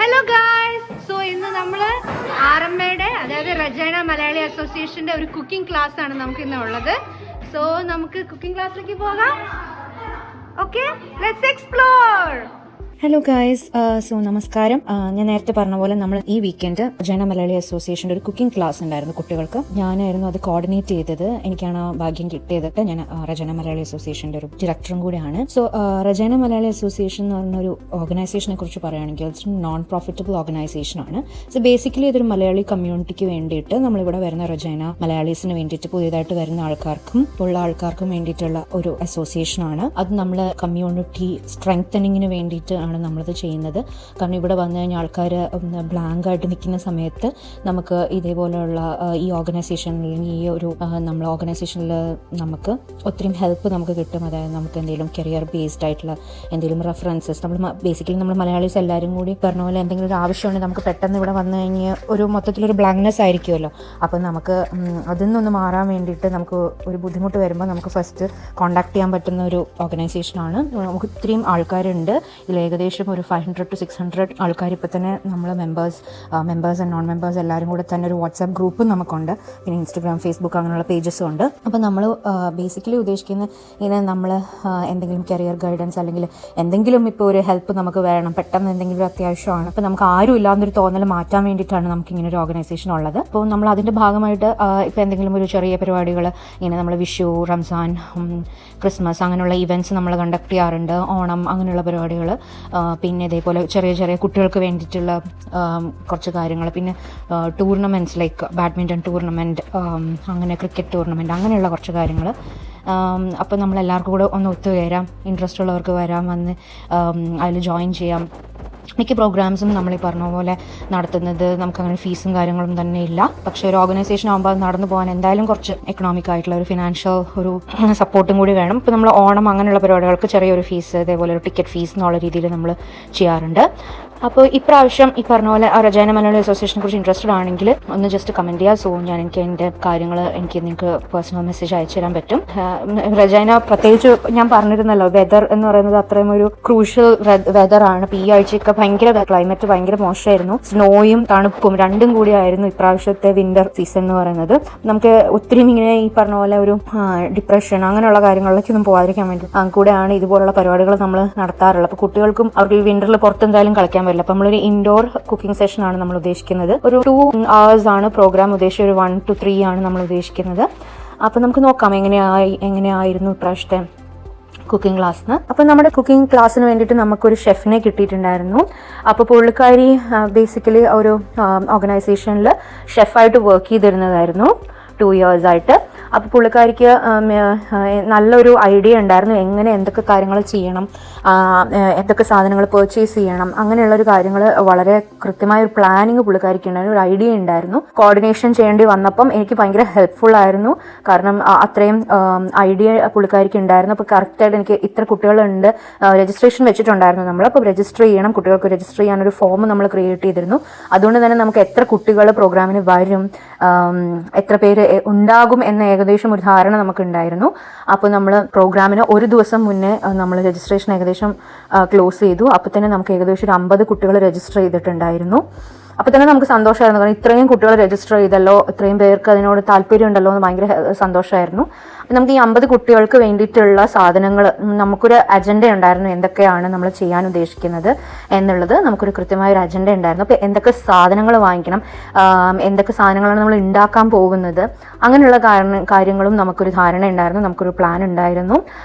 Hello guys, so ഇന്ന് നമ്മൾ ആർഎംഎയുടെ അതായത് റജൈന മലയാളി അസോസിയേഷന്റെ ഒരു കുക്കിംഗ് ക്ലാസ് ആണ് നമുക്ക് ഇന്ന് ഉള്ളത്. സോ നമുക്ക് കുക്കിംഗ് ക്ലാസ്സിലേക്ക് പോകാം. Okay, let's explore. Hello guys, so നമസ്കാരം. ഞാൻ നേരത്തെ പറഞ്ഞ പോലെ നമ്മൾ ഈ വീക്കെൻഡ് റജൈന മലയാളി അസോസിയേഷൻ്റെ ഒരു കുക്കിംഗ് ക്ലാസ് ഉണ്ടായിരുന്നു കുട്ടികൾക്ക്. ഞാനായിരുന്നു അത് കോർഡിനേറ്റ് ചെയ്തത്. എനിക്കാണ് ഭാഗ്യം കിട്ടിയത്. ഞാൻ റജൈന മലയാളി അസോസിയേഷൻ്റെ ഒരു ഡയറക്ടറും കൂടിയാണ്. സോ റജൈന മലയാളി അസോസിയേഷൻ എന്ന് പറഞ്ഞൊരു ഓർഗനൈസേഷനെ കുറിച്ച് പറയുകയാണെങ്കിൽ ഇറ്റ്സ് നോൺ പ്രോഫിറ്റബിൾ ഓർഗനൈസേഷൻ ആണ്. സോ ബേസിക്കലി ഇതൊരു മലയാളി കമ്മ്യൂണിറ്റിക്ക് വേണ്ടിയിട്ട് നമ്മളിവിടെ വരുന്ന റജൈന മലയാളീസിന് വേണ്ടിയിട്ട് പുതിയതായിട്ട് വരുന്ന ആൾക്കാർക്കും ഉള്ള ആൾക്കാർക്കും വേണ്ടിയിട്ടുള്ള ഒരു അസോസിയേഷൻ ആണ്. അത് നമ്മൾ കമ്മ്യൂണിറ്റി സ്ട്രെങ്തനിങ്ങിന് വേണ്ടിയിട്ട് ആണ് നമ്മളത് ചെയ്യുന്നത്. കാരണം ഇവിടെ വന്നു കഴിഞ്ഞാൽ ആൾക്കാർ ബ്ലാങ്ക് ആയിട്ട് നിൽക്കുന്ന സമയത്ത് നമുക്ക് ഇതേപോലെയുള്ള ഈ ഓർഗനൈസേഷനിൽ അല്ലെങ്കിൽ ഈ ഒരു നമ്മൾ ഓർഗനൈസേഷനിൽ നമുക്ക് ഒത്തിരി ഹെൽപ്പ് നമുക്ക് കിട്ടും. അതായത് നമുക്ക് എന്തെങ്കിലും കരിയർ ബേസ്ഡ് ആയിട്ടുള്ള എന്തെങ്കിലും റെഫറൻസസ്, നമ്മൾ ബേസിക്കലി നമ്മൾ മലയാളീസ് എല്ലാവരും കൂടി പറഞ്ഞ പോലെ എന്തെങ്കിലും ഒരു ആവശ്യമുണ്ടെങ്കിൽ നമുക്ക് പെട്ടെന്ന് ഇവിടെ വന്നു കഴിഞ്ഞാൽ ഒരു മൊത്തത്തിലൊരു ബ്ലാങ്ക്നെസ് ആയിരിക്കുമല്ലോ. അപ്പം നമുക്ക് അതിൽ നിന്നൊന്ന് മാറാൻ വേണ്ടിയിട്ട് നമുക്ക് ഒരു ബുദ്ധിമുട്ട് വരുമ്പോൾ നമുക്ക് ഫസ്റ്റ് കോൺടാക്ട് ചെയ്യാൻ പറ്റുന്ന ഒരു ഓർഗനൈസേഷനാണ്. നമുക്ക് ഇത്രയും ആൾക്കാരുണ്ട്. ഇതിൽ ഏകദേശം ഒരു 500 to 600 ആൾക്കാർ ഇപ്പോൾ തന്നെ നമ്മൾ മെമ്പേഴ്സ് ആൻഡ് നോൺ മെമ്പേഴ്സ് എല്ലാവരും കൂടെ തന്നെ ഒരു വാട്സാപ്പ് ഗ്രൂപ്പും നമുക്കുണ്ട്. പിന്നെ ഇൻസ്റ്റഗ്രാം, ഫേസ്ബുക്ക് അങ്ങനെയുള്ള പേജസും ഉണ്ട്. അപ്പോൾ നമ്മൾ ബേസിക്കലി ഉദ്ദേശിക്കുന്ന ഇങ്ങനെ നമ്മൾ എന്തെങ്കിലും കരിയർ ഗൈഡൻസ് അല്ലെങ്കിൽ എന്തെങ്കിലും ഇപ്പോൾ ഒരു ഹെൽപ്പ് നമുക്ക് വേണം, പെട്ടെന്ന് എന്തെങ്കിലും ഒരു അത്യാവശ്യമാണ്, അപ്പോൾ നമുക്ക് ആരും ഇല്ലാന്നൊരു തോന്നൽ മാറ്റാൻ വേണ്ടിയിട്ടാണ് നമുക്ക് ഇങ്ങനെ ഒരു ഓർഗനൈസേഷൻ ഉള്ളത്. അപ്പോൾ നമ്മൾ അതിൻ്റെ ഭാഗമായിട്ട് ഇപ്പോൾ എന്തെങ്കിലും ഒരു ചെറിയ പരിപാടികൾ ഇങ്ങനെ നമ്മൾ വിഷു, റംസാൻ, ക്രിസ്മസ് അങ്ങനെയുള്ള ഇവൻറ്റ്സ് നമ്മൾ കണ്ടക്ട് ചെയ്യാറുണ്ട്. ഓണം അങ്ങനെയുള്ള പരിപാടികൾ. പിന്നെ ഇതേപോലെ ചെറിയ ചെറിയ കുട്ടികൾക്ക് വേണ്ടിയിട്ടുള്ള കുറച്ച് കാര്യങ്ങൾ. പിന്നെ ടൂർണമെൻറ്റ്സ് ലൈക്ക് ബാഡ്മിൻ്റൺ ടൂർണമെൻറ്റ്, അങ്ങനെ ക്രിക്കറ്റ് ടൂർണമെൻറ്റ് അങ്ങനെയുള്ള കുറച്ച് കാര്യങ്ങൾ. അപ്പോൾ നമ്മളെല്ലാവർക്കും കൂടെ ഒന്ന് ഒത്തുചേരാം. ഇൻട്രസ്റ്റ് ഉള്ളവർക്ക് വരാം, വന്ന് അതിൽ ജോയിൻ ചെയ്യാം. മിക്ക പ്രോഗ്രാംസും നമ്മൾ ഈ പറഞ്ഞ പോലെ നടത്തുന്നത് നമുക്കങ്ങനെ ഫീസും കാര്യങ്ങളും തന്നെ ഇല്ല. പക്ഷേ ഒരു ഓർഗനൈസേഷൻ ആകുമ്പോൾ അത് നടന്നു പോകാൻ എന്തായാലും കുറച്ച് എക്കണോമിക് ആയിട്ടുള്ള ഒരു ഫിനാൻഷ്യൽ ഒരു സപ്പോർട്ടും കൂടി വേണം. ഇപ്പോൾ നമ്മൾ ഓണം അങ്ങനെയുള്ള പരിപാടികൾക്ക് ചെറിയൊരു ഫീസ്, ഇതേപോലെ ഒരു ടിക്കറ്റ് ഫീസ് എന്നുള്ള രീതിയിൽ നമ്മൾ ചെയ്യാറുണ്ട്. അപ്പോൾ ഇപ്രാവശ്യം ഈ പറഞ്ഞ പോലെ റജൈന മലയാളി അസോസിയേഷനെ കുറിച്ച് ഇൻട്രസ്റ്റഡ് ആണെങ്കിൽ ഒന്ന് ജസ്റ്റ് കമൻറ്റ് ചെയ്യുക. സോ എനിക്ക് എൻ്റെ കാര്യങ്ങൾ നിങ്ങൾക്ക് പേഴ്സണൽ മെസ്സേജ് അയച്ചു തരാൻ പറ്റും. റജൈന പ്രത്യേകിച്ച് ഞാൻ പറഞ്ഞിരുന്നല്ലോ, വെതർ എന്ന് പറയുന്നത് അത്രയും ഒരു ക്രൂഷ്യൽ വെതറാണ്. ഇപ്പോൾ ഈ ആഴ്ചയൊക്കെ ഭയങ്കര ക്ലൈമറ്റ് ഭയങ്കര മോശമായിരുന്നു. സ്നോയും തണുപ്പും രണ്ടും കൂടി ആയിരുന്നു ഇപ്രാവശ്യത്തെ വിന്റർ സീസൺ എന്ന് പറയുന്നത്. നമുക്ക് ഒത്തിരി ഇങ്ങനെ ഈ പറഞ്ഞ പോലെ ഒരു ഡിപ്രഷൻ അങ്ങനെയുള്ള കാര്യങ്ങളിലേക്കൊന്നും പോകാതിരിക്കാൻ വേണ്ടി കൂടെയാണ് ഇതുപോലുള്ള പരിപാടികൾ നമ്മൾ നടത്താറുള്ളത്. അപ്പോൾ കുട്ടികൾക്കും അവർക്ക് ഈ വിന്ററിൽ പുറത്ത് എന്തായാലും കളിക്കാൻ പറ്റില്ല. അപ്പോൾ നമ്മളൊരു ഇൻഡോർ കുക്കിംഗ് സെഷൻ ആണ് നമ്മൾ ഉദ്ദേശിക്കുന്നത്. ഒരു 2 hours ആണ് പ്രോഗ്രാം ഉദ്ദേശിച്ചത്. ഒരു 1 to 3 ആണ് നമ്മൾ ഉദ്ദേശിക്കുന്നത്. അപ്പോൾ നമുക്ക് നോക്കാം എങ്ങനെയായിരുന്നു ഇപ്രാവശ്യത്തെ കുക്കിംഗ് ക്ലാസ്സിന്. അപ്പോൾ നമ്മുടെ കുക്കിംഗ് ക്ലാസ്സിന് വേണ്ടിയിട്ട് നമുക്കൊരു ഷെഫിനെ കിട്ടിയിട്ടുണ്ടായിരുന്നു. അപ്പോൾ പുള്ളിക്കാരി ബേസിക്കലി ഒരു ഓർഗനൈസേഷനിൽ ഷെഫായിട്ട് വർക്ക് ചെയ്തിരുന്നതായിരുന്നു 2 years ആയിട്ട്. അപ്പോൾ പുള്ളിക്കാരിക്ക് നല്ലൊരു ഐഡിയ ഉണ്ടായിരുന്നു എങ്ങനെ എന്തൊക്കെ കാര്യങ്ങൾ ചെയ്യണം, എന്തൊക്കെ സാധനങ്ങൾ പർച്ചേസ് ചെയ്യണം, അങ്ങനെയുള്ളൊരു കാര്യങ്ങൾ വളരെ കൃത്യമായ ഒരു പ്ലാനിങ് പുള്ളിക്കാരിക്ക് ഉണ്ടായിരുന്നു, ഒരു ഐഡിയ ഉണ്ടായിരുന്നു. കോർഡിനേഷൻ ചെയ്യേണ്ടി വന്നപ്പം എനിക്ക് ഭയങ്കര ഹെൽപ്ഫുൾ ആയിരുന്നു. കാരണം അത്രയും ഐഡിയ പുള്ളിക്കാരിക്ക് ഉണ്ടായിരുന്നു. അപ്പോൾ കറക്റ്റായിട്ട് എനിക്ക് ഇത്ര കുട്ടികളുണ്ട്, രജിസ്ട്രേഷൻ വെച്ചിട്ടുണ്ടായിരുന്നു നമ്മൾ. അപ്പോൾ രജിസ്റ്റർ ചെയ്യണം, കുട്ടികൾക്ക് രജിസ്റ്റർ ചെയ്യാനൊരു ഫോം നമ്മൾ ക്രിയേറ്റ് ചെയ്തിരുന്നു. അതുകൊണ്ട് തന്നെ നമുക്ക് എത്ര കുട്ടികൾ പ്രോഗ്രാമിന് വരും, എത്ര പേര് ഉണ്ടാകും എന്ന ഏകദേശം ഒരു ധാരണ നമുക്കുണ്ടായിരുന്നു. അപ്പോൾ നമ്മൾ പ്രോഗ്രാമിന് ഒരു ദിവസം മുന്നേ നമ്മൾ രജിസ്ട്രേഷൻ ഏകദേശം ക്ലോസ് ചെയ്തു. അപ്പോൾ തന്നെ നമുക്ക് ഏകദേശം ഒരു 50 കുട്ടികൾ രജിസ്റ്റർ ചെയ്തിട്ടുണ്ടായിരുന്നു. അപ്പോൾ തന്നെ നമുക്ക് സന്തോഷമായിരുന്നു. കാരണം ഇത്രയും കുട്ടികൾ രജിസ്റ്റർ ചെയ്തല്ലോ, ഇത്രയും പേർക്ക് അതിനോട് താല്പര്യം ഉണ്ടല്ലോ എന്ന് ഭയങ്കര സന്തോഷമായിരുന്നു. നമുക്ക് ഈ 50 കുട്ടികൾക്ക് വേണ്ടിയിട്ടുള്ള സാധനങ്ങൾ നമുക്കൊരു അജണ്ട ഉണ്ടായിരുന്നു, എന്തൊക്കെയാണ് നമ്മൾ ചെയ്യാൻ ഉദ്ദേശിക്കുന്നത് എന്നുള്ളത് നമുക്കൊരു കൃത്യമായ ഒരു അജണ്ട ഉണ്ടായിരുന്നു. അപ്പോൾ എന്തൊക്കെ സാധനങ്ങൾ വാങ്ങിക്കണം, എന്തൊക്കെ സാധനങ്ങളാണ് നമ്മൾ ഉണ്ടാക്കാൻ പോകുന്നത്, അങ്ങനെയുള്ള കാര്യങ്ങളും നമുക്കൊരു ധാരണ ഉണ്ടായിരുന്നു, നമുക്കൊരു പ്ലാൻ ഉണ്ടായിരുന്നു.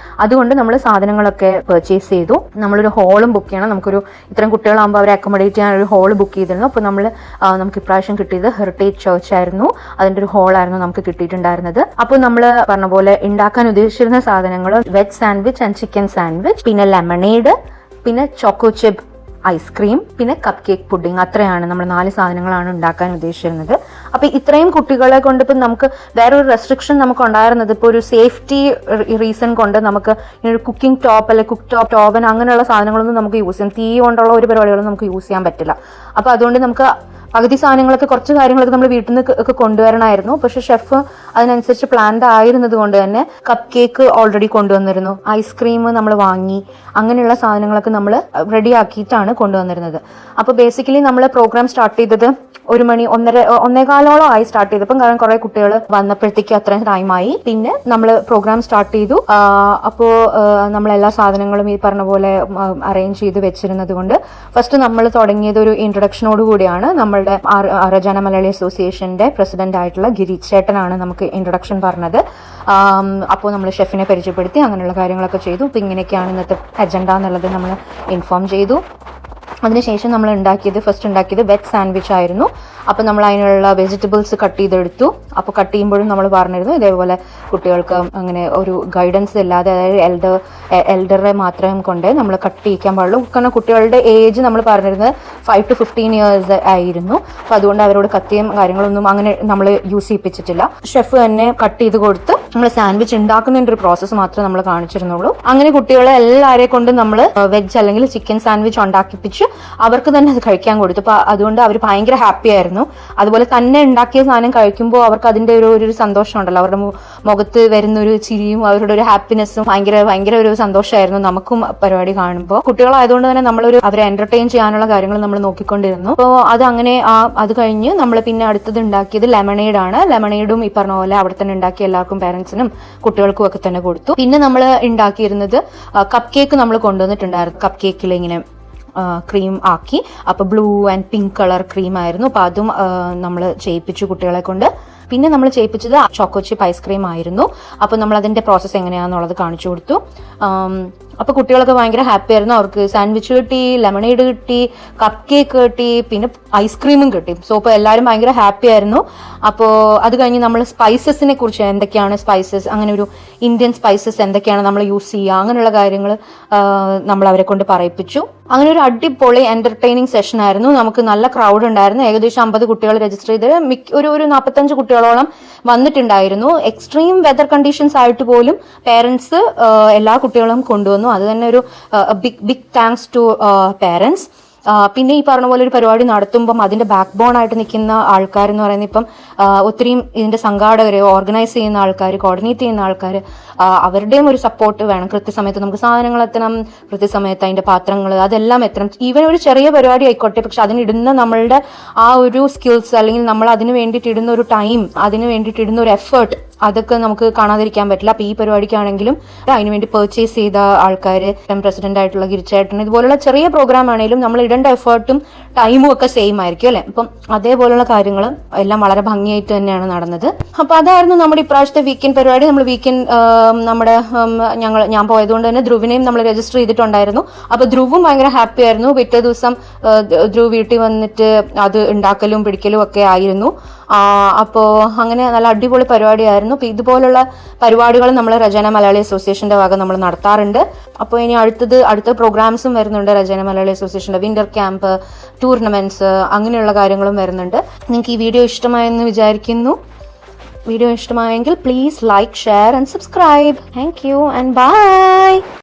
അതുകൊണ്ട് നമ്മൾ സാധനങ്ങളൊക്കെ പർച്ചേസ് ചെയ്തു. നമ്മളൊരു ഹോളും ബുക്ക് ചെയ്യണം. നമുക്കൊരു ഇത്രയും കുട്ടികളാകുമ്പോൾ അവരെ അക്കോമഡേറ്റ് ചെയ്യാൻ ഒരു ഹോൾ ബുക്ക് ചെയ്തിരുന്നു. അപ്പോൾ നമുക്ക് ഇപ്രാവശ്യം കിട്ടിയത് ഹെറിറ്റേജ് ചർച്ച് ആയിരുന്നു. അതിൻ്റെ ഒരു ഹോളായിരുന്നു നമുക്ക് കിട്ടിയിട്ടുണ്ടായിരുന്നത്. അപ്പോൾ നമ്മൾ പറഞ്ഞ പോലെ ഉണ്ടാക്കാൻ ഉദ്ദേശിച്ചിരുന്ന സാധനങ്ങൾ veg sandwich and chicken sandwich, പിന്നെ ലെമണേഡ്, പിന്നെ ചോക്കോ ചിപ്പ് ഐസ്ക്രീം, പിന്നെ കപ്പ് കേക്ക് പുഡിംഗ്. അത്രയാണ് നമ്മൾ 4 സാധനങ്ങളാണ് ഉണ്ടാക്കാൻ ഉദ്ദേശിച്ചിരുന്നത്. അപ്പോൾ ഇത്രയും കുട്ടികളെ കൊണ്ട് ഇപ്പം നമുക്ക് വേറൊരു റെസ്ട്രിക്ഷൻ നമുക്ക് ഉണ്ടായിരുന്നത് ഇപ്പോൾ ഒരു സേഫ്റ്റി റീസൺ കൊണ്ട് നമുക്ക് ഒരു കുക്കിംഗ് ടോപ്പ് അല്ലെങ്കിൽ കുക്ക് ടോപ്പ് ഓവൻ അങ്ങനെയുള്ള സാധനങ്ങളൊന്നും നമുക്ക് യൂസ് ചെയ്യാം, തീ കൊണ്ടുള്ള ഒരു പരിപാടികളും നമുക്ക് യൂസ് ചെയ്യാൻ പറ്റില്ല. അപ്പോൾ അതുകൊണ്ട് നമുക്ക് പകുതി സാധനങ്ങളൊക്കെ കുറച്ച് കാര്യങ്ങളൊക്കെ നമ്മൾ വീട്ടിൽ നിന്ന് ഒക്കെ കൊണ്ടുവരണമായിരുന്നു. പക്ഷെ ഷെഫ് അതിനനുസരിച്ച് പ്ലാൻഡ് ആയിരുന്നത് കൊണ്ട് തന്നെ കപ്പ് കേക്ക് ഓൾറെഡി കൊണ്ടുവന്നിരുന്നു, ഐസ്ക്രീം നമ്മൾ വാങ്ങി, അങ്ങനെയുള്ള സാധനങ്ങളൊക്കെ നമ്മൾ റെഡിയാക്കിയിട്ടാണ് കൊണ്ടുവന്നിരുന്നത്. അപ്പോൾ ബേസിക്കലി നമ്മൾ പ്രോഗ്രാം സ്റ്റാർട്ട് ചെയ്തത് 1 മണി 1:15 ആയി സ്റ്റാർട്ട് ചെയ്തപ്പം. കാരണം കുറെ കുട്ടികൾ വന്നപ്പോഴത്തേക്ക് അത്രയും ടൈമായി. പിന്നെ നമ്മൾ പ്രോഗ്രാം സ്റ്റാർട്ട് ചെയ്തു. അപ്പോൾ നമ്മളെല്ലാ സാധനങ്ങളും ഈ പറഞ്ഞ പോലെ അറേഞ്ച് ചെയ്ത് വെച്ചിരുന്നത് കൊണ്ട് ഫസ്റ്റ് നമ്മൾ തുടങ്ങിയത് ഒരു ഇൻട്രൊഡക്ഷനോട് കൂടിയാണ്. നമ്മളുടെ രചന മലയാളി അസോസിയേഷന്റെ പ്രസിഡന്റ് ആയിട്ടുള്ള ഗിരീഷ് ചേട്ടനാണ് നമുക്ക് ഇൻട്രൊഡക്ഷൻ പറഞ്ഞത്. അപ്പോൾ നമ്മൾ ഷെഫിനെ പരിചയപ്പെടുത്തി അങ്ങനെയുള്ള കാര്യങ്ങളൊക്കെ ചെയ്തു. അപ്പോൾ ഇങ്ങനെയൊക്കെയാണ് ഇന്നത്തെ അജണ്ട എന്നുള്ളത് നമ്മൾ ഇൻഫോം ചെയ്തു. അതിനുശേഷം നമ്മൾ ഫസ്റ്റ് ഉണ്ടാക്കിയത് വെജ് സാൻഡ്വിച്ച് ആയിരുന്നു. അപ്പോൾ നമ്മൾ അതിനുള്ള വെജിറ്റബിൾസ് കട്ട് ചെയ്തെടുത്തു. അപ്പോൾ കട്ട് ചെയ്യുമ്പോഴും നമ്മൾ പറഞ്ഞിരുന്നു ഇതേപോലെ കുട്ടികൾക്ക് അങ്ങനെ ഒരു ഗൈഡൻസ് ഇല്ലാതെ, അതായത് എൽഡറെ മാത്രം കൊണ്ട് നമ്മൾ കട്ട് ചെയ്യിക്കാൻ പാടുള്ളൂ. കാരണം കുട്ടികളുടെ ഏജ് നമ്മൾ പറഞ്ഞിരുന്നത് 5 to 15 years ആയിരുന്നു. അപ്പോൾ അതുകൊണ്ട് അവരോട് കത്തിയും കാര്യങ്ങളൊന്നും അങ്ങനെ നമ്മൾ യൂസ് ചെയ്യിപ്പിച്ചിട്ടില്ല. ഷെഫ് തന്നെ കട്ട് ചെയ്ത് കൊടുത്ത് നമ്മൾ സാൻഡ്വിച്ച് ഉണ്ടാക്കുന്നതിന്റെ ഒരു പ്രോസസ്സ് മാത്രമേ നമ്മൾ കാണിച്ചിരുന്നുള്ളൂ. അങ്ങനെ കുട്ടികളെ എല്ലാവരെ കൊണ്ട് നമ്മൾ വെജ് അല്ലെങ്കിൽ ചിക്കൻ സാൻഡ്വിച്ച് ഉണ്ടാക്കിപ്പിച്ച് അവർക്ക് തന്നെ അത് കഴിക്കാൻ കൊടുത്തു. അപ്പൊ അതുകൊണ്ട് അവർ ഭയങ്കര ഹാപ്പി ആയിരുന്നു. അതുപോലെ തന്നെ ഉണ്ടാക്കിയ സാധനം കഴിക്കുമ്പോൾ അവർക്ക് അതിന്റെ ഒരു സന്തോഷം ഉണ്ടല്ലോ, അവരുടെ മുഖത്ത് വരുന്ന ഒരു ചിരിയും അവരുടെ ഒരു ഹാപ്പിനെസ്സും ഭയങ്കര ഒരു സന്തോഷമായിരുന്നു നമുക്കും പരിപാടി കാണുമ്പോൾ. കുട്ടികളായതുകൊണ്ട് തന്നെ അവരെ എന്റർടൈൻ ചെയ്യാനുള്ള കാര്യങ്ങൾ നമ്മൾ നോക്കിക്കൊണ്ടിരുന്നു. അപ്പോൾ അത് കഴിഞ്ഞ് നമ്മൾ പിന്നെ അടുത്തത് ഉണ്ടാക്കിയത് ലെമണേഡ് ആണ്. ലെമണേഡും ഈ പറഞ്ഞ പോലെ അവിടെ തന്നെ ഉണ്ടാക്കിയ എല്ലാവർക്കും പേരൻസിനും കുട്ടികൾക്കും ഒക്കെ തന്നെ കൊടുത്തു. പിന്നെ നമ്മൾ ഉണ്ടാക്കിയിരുന്നത് കപ്പ് കേക്ക് നമ്മൾ കൊണ്ടുവന്നിട്ടുണ്ടായിരുന്നു. കപ്പ് കേക്കിൽ ഇങ്ങനെ ക്രീം ആക്കി, അപ്പൊ blue and pink colour cream ആയിരുന്നു. അപ്പൊ അതും നമ്മൾ ചെയ്യിപ്പിച്ചു കുട്ടികളെ കൊണ്ട്. പിന്നെ നമ്മൾ ചെയ്യിപ്പിച്ചത് ചോക്കോ ചിപ്പ് ഐസ്ക്രീം ആയിരുന്നു. അപ്പൊ നമ്മൾ അതിന്റെ പ്രോസസ്സ് എങ്ങനെയാണെന്നുള്ളത് കാണിച്ചു കൊടുത്തു. അപ്പൊ കുട്ടികളൊക്കെ ഭയങ്കര ഹാപ്പി ആയിരുന്നു. അവർക്ക് സാൻഡ്വിച്ച് കിട്ടി, ലെമണേഡ് കിട്ടി, കപ്പ് കേക്ക് കിട്ടി, പിന്നെ ഐസ്ക്രീമും കിട്ടി. സോ ഇപ്പൊ എല്ലാവരും ഭയങ്കര ഹാപ്പി ആയിരുന്നു. അപ്പോൾ അത് കഴിഞ്ഞ് നമ്മൾ സ്പൈസസിനെ കുറിച്ച്, എന്തൊക്കെയാണ് സ്പൈസസ്, അങ്ങനെ ഒരു ഇന്ത്യൻ സ്പൈസസ് എന്തൊക്കെയാണ് നമ്മൾ യൂസ് ചെയ്യുക, അങ്ങനെയുള്ള കാര്യങ്ങൾ നമ്മൾ അവരെ കൊണ്ട് പറയിപ്പിച്ചു. അങ്ങനെ ഒരു അടിപൊളി എന്റർടൈനിങ് സെഷൻ ആയിരുന്നു. നമുക്ക് നല്ല ക്രൗഡ് ഉണ്ടായിരുന്നു. ഏകദേശം 50 കുട്ടികൾ രജിസ്റ്റർ ചെയ്ത് ഒരു 45 കുട്ടികളോളം വന്നിട്ടുണ്ടായിരുന്നു. എക്സ്ട്രീം വെതർ കണ്ടീഷൻസ് ആയിട്ട് പോലും പേരൻസ് എല്ലാ കുട്ടികളും കൊണ്ടുവന്നു. അത് തന്നെ ഒരു ബിഗ് താങ്ക്സ് ടു പേരൻസ്. പിന്നെ ഈ പറഞ്ഞ പോലെ ഒരു പരിപാടി നടത്തുമ്പം അതിന്റെ ബാക്ക് ബോൺ ആയിട്ട് നിൽക്കുന്ന ആൾക്കാർ എന്ന് പറയുന്നത് ഇപ്പം ഒത്തിരിയും ഇതിന്റെ സംഘാടകര്, ഓർഗനൈസ് ചെയ്യുന്ന ആൾക്കാർ, കോർഡിനേറ്റ് ചെയ്യുന്ന ആൾക്കാർ, അവരുടെയും ഒരു സപ്പോർട്ട് വേണം. കൃത്യസമയത്ത് നമുക്ക് സാധനങ്ങൾ എത്തണം, കൃത്യസമയത്ത് അതിന്റെ പാത്രങ്ങൾ അതെല്ലാം എത്തണം. ഈവൻ ഒരു ചെറിയ പരിപാടി ആയിക്കോട്ടെ, പക്ഷെ അതിനിടുന്ന നമ്മളുടെ ആ ഒരു സ്കിൽസ്, അല്ലെങ്കിൽ നമ്മൾ അതിന് വേണ്ടിയിട്ട് ഇടുന്ന ഒരു ടൈം, അതിന് വേണ്ടിയിട്ട് ഇടുന്ന ഒരു എഫേർട്ട്, അതൊക്കെ നമുക്ക് കാണാതിരിക്കാൻ പറ്റില്ല. അപ്പൊ ഈ പരിപാടിക്കാണെങ്കിലും അതിനുവേണ്ടി പർച്ചേസ് ചെയ്ത ആൾക്കാർ, പ്രസിഡന്റ് ആയിട്ടുള്ള ഗിരിച്ചേട്ടൻ, ഇതുപോലുള്ള ചെറിയ പ്രോഗ്രാം ആണെങ്കിലും നമ്മൾ ഇടേണ്ട എഫേർട്ടും ടൈമും ഒക്കെ സെയിം ആയിരിക്കും അല്ലെ. അപ്പം അതേപോലുള്ള കാര്യങ്ങൾ എല്ലാം വളരെ ഭംഗിയായിട്ട് തന്നെയാണ് നടന്നത്. അപ്പൊ അതായിരുന്നു നമ്മുടെ ഇപ്രാവശ്യത്തെ വീക്കെൻഡ് പരിപാടി. നമ്മൾ വീക്കെൻഡ് ഞാൻ പോയതുകൊണ്ട് തന്നെ ധ്രുവിനെയും നമ്മൾ രജിസ്റ്റർ ചെയ്തിട്ടുണ്ടായിരുന്നു. അപ്പൊ ധ്രുവും ഭയങ്കര ഹാപ്പി ആയിരുന്നു. പിറ്റേ ദിവസം ധ്രുവ് വീട്ടിൽ വന്നിട്ട് അത് ഉണ്ടാക്കലും പിടിക്കലും ഒക്കെ ആയിരുന്നു. അപ്പോ അങ്ങനെ നല്ല അടിപൊളി പരിപാടിയായിരുന്നു. അപ്പൊ ഇതുപോലുള്ള പരിപാടികൾ നമ്മൾ രചന മലയാളി അസോസിയേഷന്റെ ഭാഗം നമ്മൾ നടത്താറുണ്ട്. അപ്പോൾ ഇനി അടുത്ത പ്രോഗ്രാംസും വരുന്നുണ്ട്. രചന മലയാളി അസോസിയേഷന്റെ വിന്റർ ക്യാമ്പ്, ടൂർണമെന്റ്സ്, അങ്ങനെയുള്ള കാര്യങ്ങളും വരുന്നുണ്ട്. നിങ്ങൾക്ക് ഈ വീഡിയോ ഇഷ്ടമായെന്ന് വിചാരിക്കുന്നു. വീഡിയോ ഇഷ്ടമായെങ്കിൽ please like, share and subscribe. Thank you and by.